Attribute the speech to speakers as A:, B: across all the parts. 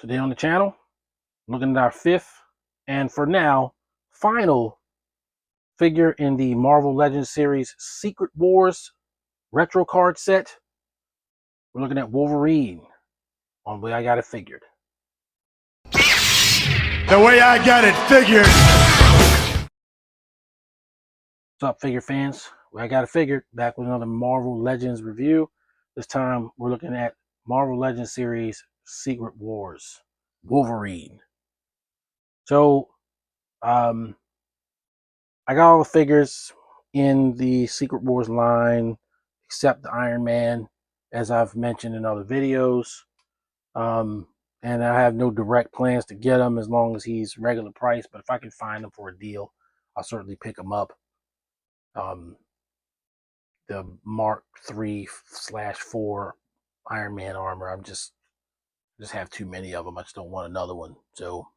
A: Today on the channel, looking at our fifth and for now final figure in the Marvel Legends series Secret Wars retro card set. We're looking at Wolverine on The Way I Got It Figured.
B: The Way I Got It Figured.
A: What's up, figure fans? Way I Got It Figured, back with another Marvel Legends review. This time we're looking at Marvel Legends series Secret Wars Wolverine. So I got all the figures in the Secret Wars line except the Iron Man, as I've mentioned in other videos. And I have no direct plans to get him as long as he's regular price, but if I can find him for a deal, I'll certainly pick him up. The Mark 3/4 Iron Man armor, I'm just have too many of them. I just don't want another one. So,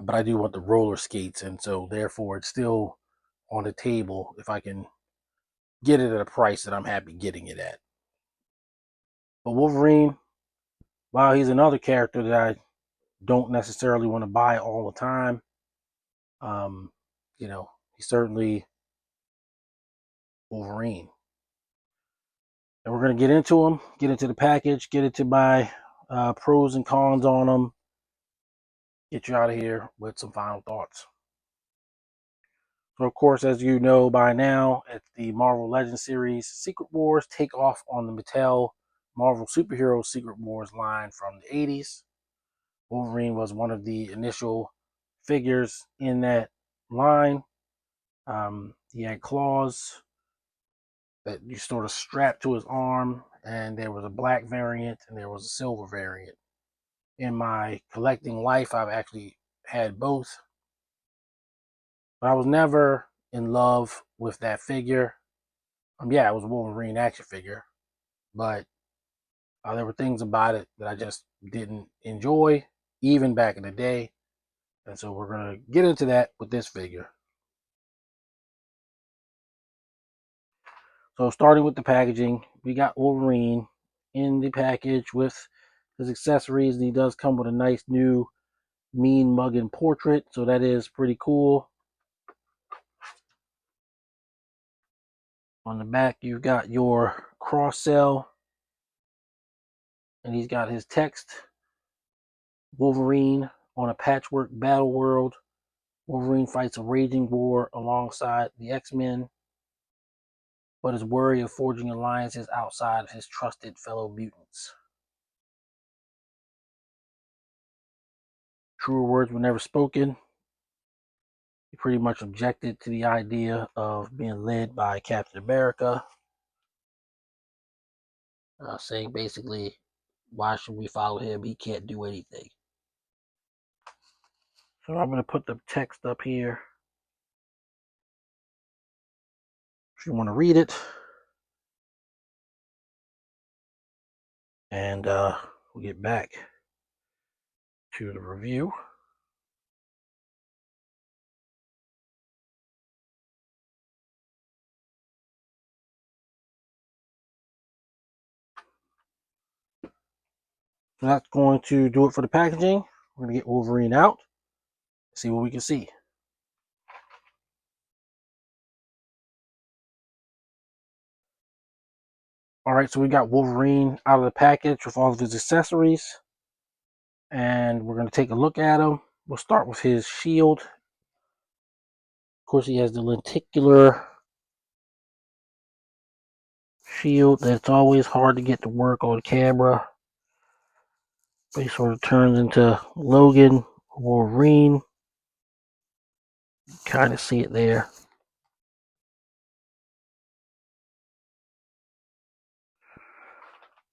A: but I do want the roller skates, and so therefore it's still on the table if I can get it at a price that I'm happy getting it at. But Wolverine, while he's another character that I don't necessarily want to buy all the time, he's certainly Wolverine. And we're going to get into him, get into the package, get into my pros and cons on him, get you out of here with some final thoughts. So, of course, as you know by now, it's the Marvel Legends series Secret Wars take off on the Mattel Marvel Superhero Secret Wars line from the 80s. Wolverine was one of the initial figures in that line. He had claws that you sort of strapped to his arm, and there was a black variant and there was a silver variant. In my collecting life, I've actually had both, but I was never in love with that figure. Yeah, it was a Wolverine action figure, but there were things about it that I just didn't enjoy, even back in the day. And so we're going to get into that with this figure. So starting with the packaging, we got Wolverine in the package with his accessories, and he does come with a nice new mean mugging portrait, so that is pretty cool. On the back, you've got your cross cell, and he's got his text. Wolverine on a patchwork battle world. Wolverine fights a raging war alongside the X-Men, but is wary of forging alliances outside of his trusted fellow mutants. Truer words were never spoken. He pretty much objected to the idea of being led by Captain America, saying basically, why should we follow him? He can't do anything. So I'm going to put the text up here if you want to read it. And we'll get back to the review. So that's going to do it for the packaging. We're going to get Wolverine out, see what we can see. All right, so we got Wolverine out of the package with all of his accessories. And we're going to take a look at him. We'll start with his shield. Of course, he has the lenticular shield that's always hard to get to work on camera. But he sort of turns into Logan, Wolverine. Kind of see it there.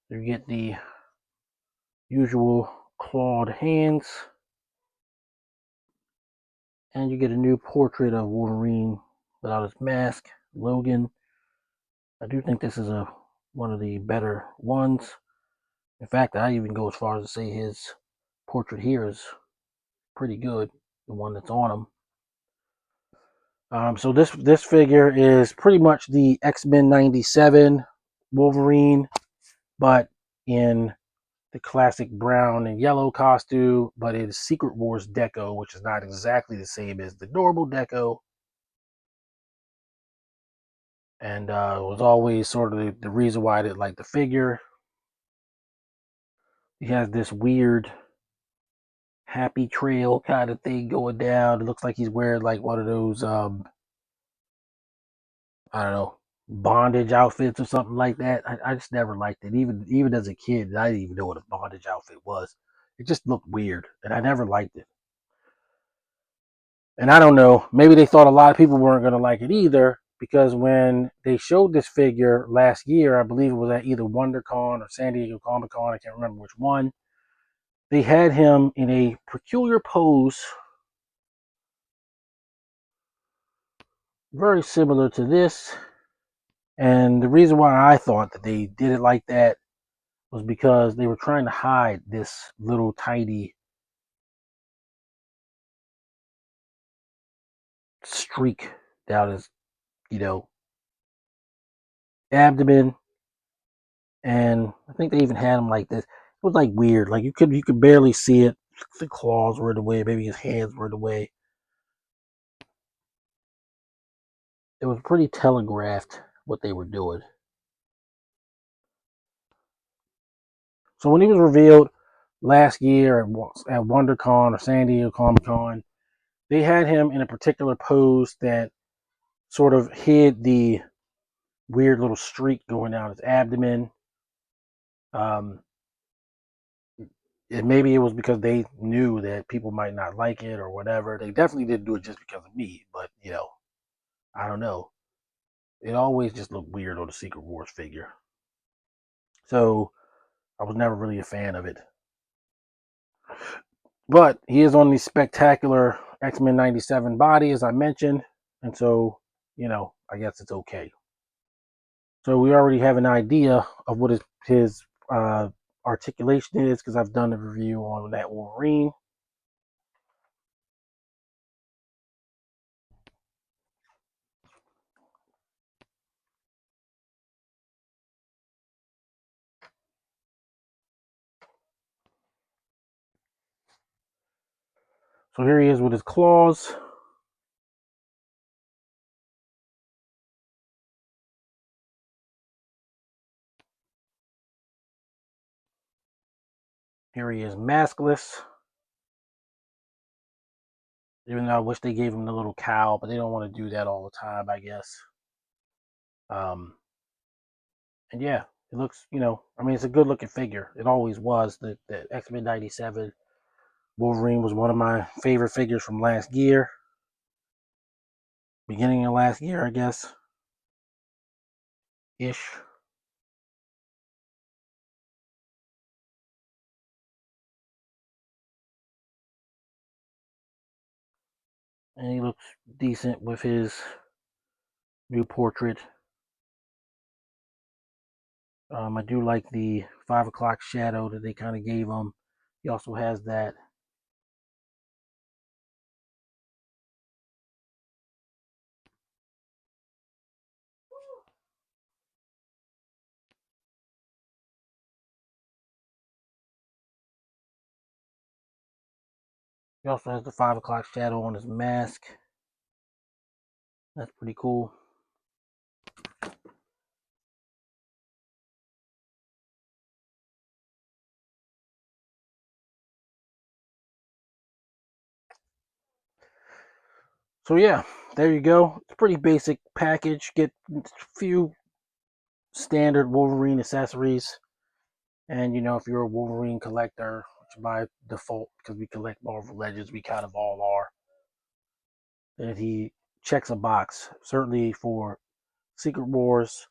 A: You get the usual clawed hands. And you get a new portrait of Wolverine without his mask, Logan. I do think this is one of the better ones. In fact, I even go as far as to say his portrait here is pretty good, the one that's on him. So this figure is pretty much the X-Men '97 Wolverine, but in the classic brown and yellow costume, but it is Secret Wars deco, which is not exactly the same as the normal deco. And it was always sort of the reason why I didn't like the figure. He has this weird happy trail kind of thing going down. It looks like he's wearing like one of those I don't know, bondage outfits or something like that. I just never liked it. Even as a kid, I didn't even know what a bondage outfit was. It just looked weird, and I never liked it. And I don't know, maybe they thought a lot of people weren't going to like it either, because when they showed this figure last year, I believe it was at either WonderCon or San Diego Comic Con, I can't remember which one, they had him in a peculiar pose, very similar to this. And the reason why I thought that they did it like that was because they were trying to hide this little tiny streak down his, you know, abdomen. And I think they even had him like this. It was like weird. Like you could barely see it. The claws were in the way. Maybe his hands were in the way. It was pretty telegraphed what they were doing. So when he was revealed last year at WonderCon or San Diego Comic Con, they had him in a particular pose that sort of hid the weird little streak going down his abdomen. Um, maybe it was because they knew that people might not like it or whatever. They definitely didn't do it just because of me, but I don't know. It always just looked weird on the Secret Wars figure. So I was never really a fan of it. But he is on the spectacular X-Men 97 body, as I mentioned. And so, I guess it's okay. So we already have an idea of what his articulation is, because I've done a review on that Wolverine. So here he is with his claws. Here he is maskless. Even though I wish they gave him the little cowl, but they don't want to do that all the time, I guess. Um, and yeah, it looks, I mean, it's a good looking figure. It always was. The X-Men 97 Wolverine was one of my favorite figures from last year. Beginning of last year, I guess. Ish. And he looks decent with his new portrait. I do like the 5 o'clock shadow that they kind of gave him. He also has that. He also has the 5 o'clock shadow on his mask. That's pretty cool. So yeah, there you go. It's a pretty basic package. Get a few standard Wolverine accessories. And if you're a Wolverine collector, which by default, because we collect Marvel Legends, we kind of all are, that he checks a box. Certainly for Secret Wars,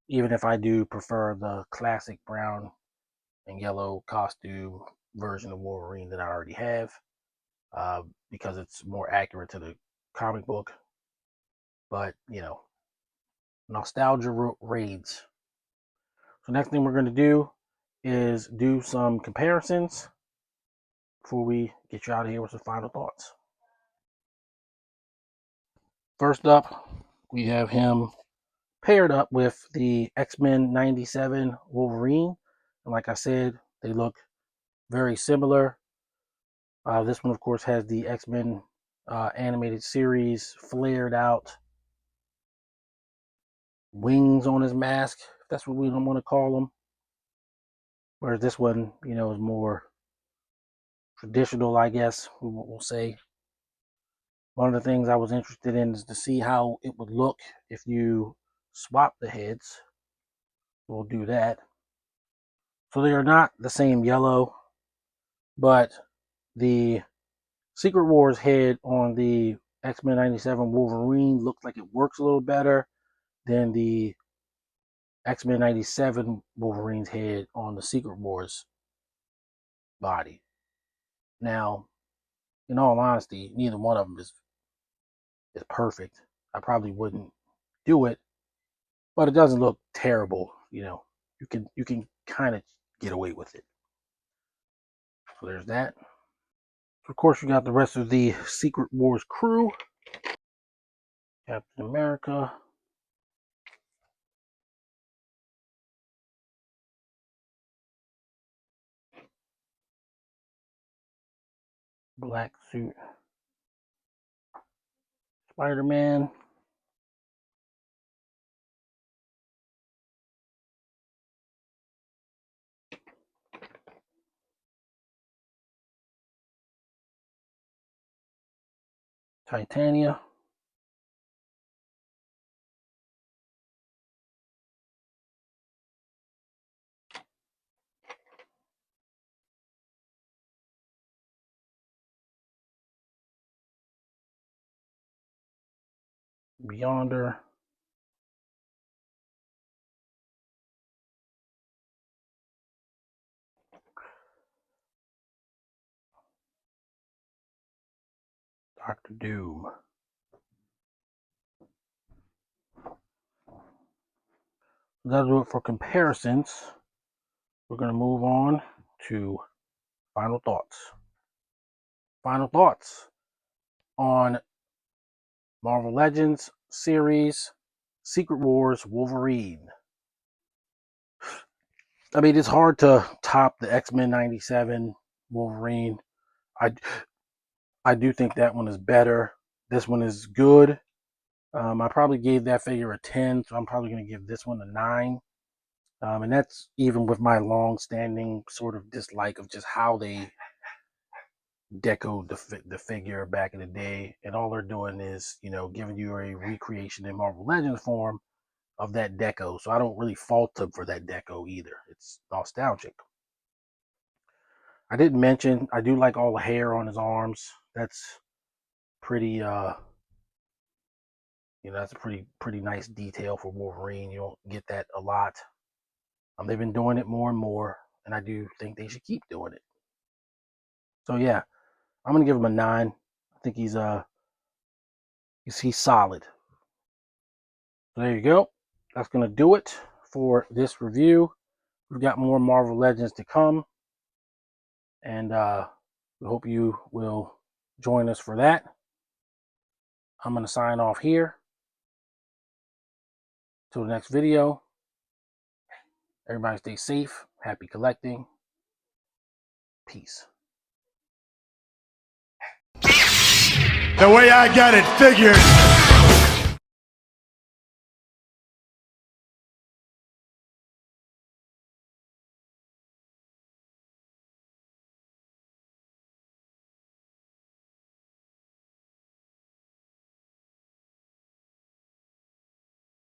A: even if I do prefer the classic brown and yellow costume version of Wolverine that I already have, because it's more accurate to the comic book. But, nostalgia raids. So next thing we're going to do is do some comparisons before we get you out of here with some final thoughts. First up, we have him paired up with the X-Men 97 Wolverine. And like I said, they look very similar. This one, of course, has the X-Men animated series flared out wings on his mask, if that's what we don't want to call them. Whereas this one, you know, is more traditional, I guess we'll say. One of the things I was interested in is to see how it would look if you swap the heads. We'll do that. So they are not the same yellow, but the Secret Wars head on the X-Men 97 Wolverine looks like it works a little better than the X-Men 97 Wolverine's head on the Secret Wars body. Now, in all honesty, neither one of them is perfect. I probably wouldn't do it, but it doesn't look terrible. You know, you can kind of get away with it. So there's that. Of course, you got the rest of the Secret Wars crew. Captain America, Black Suit, Spider-Man, Titania, Beyonder, Doctor Doom. That'll do it for comparisons. We're going to move on to final thoughts. Final thoughts on Marvel Legends series Secret Wars Wolverine. I mean, it's hard to top the X-Men 97 Wolverine. I, I do think that one is better. This one is good. I probably gave that figure a 10, so I'm probably going to give this one a 9. And that's even with my long-standing sort of dislike of just how they decoed the figure back in the day. And all they're doing is, you know, giving you a recreation in Marvel Legends form of that deco. So I don't really fault them for that deco either. It's nostalgic. I didn't mention, I do like all the hair on his arms. That's pretty, that's a pretty nice detail for Wolverine. You don't get that a lot. They've been doing it more and more, and I do think they should keep doing it. So yeah, I'm gonna give him a 9. I think he's solid. So there you go. That's gonna do it for this review. We've got more Marvel Legends to come, and we hope you will join us for that. I'm gonna sign off here. Till the next video. Everybody stay safe. Happy collecting. Peace.
B: The way I got it figured.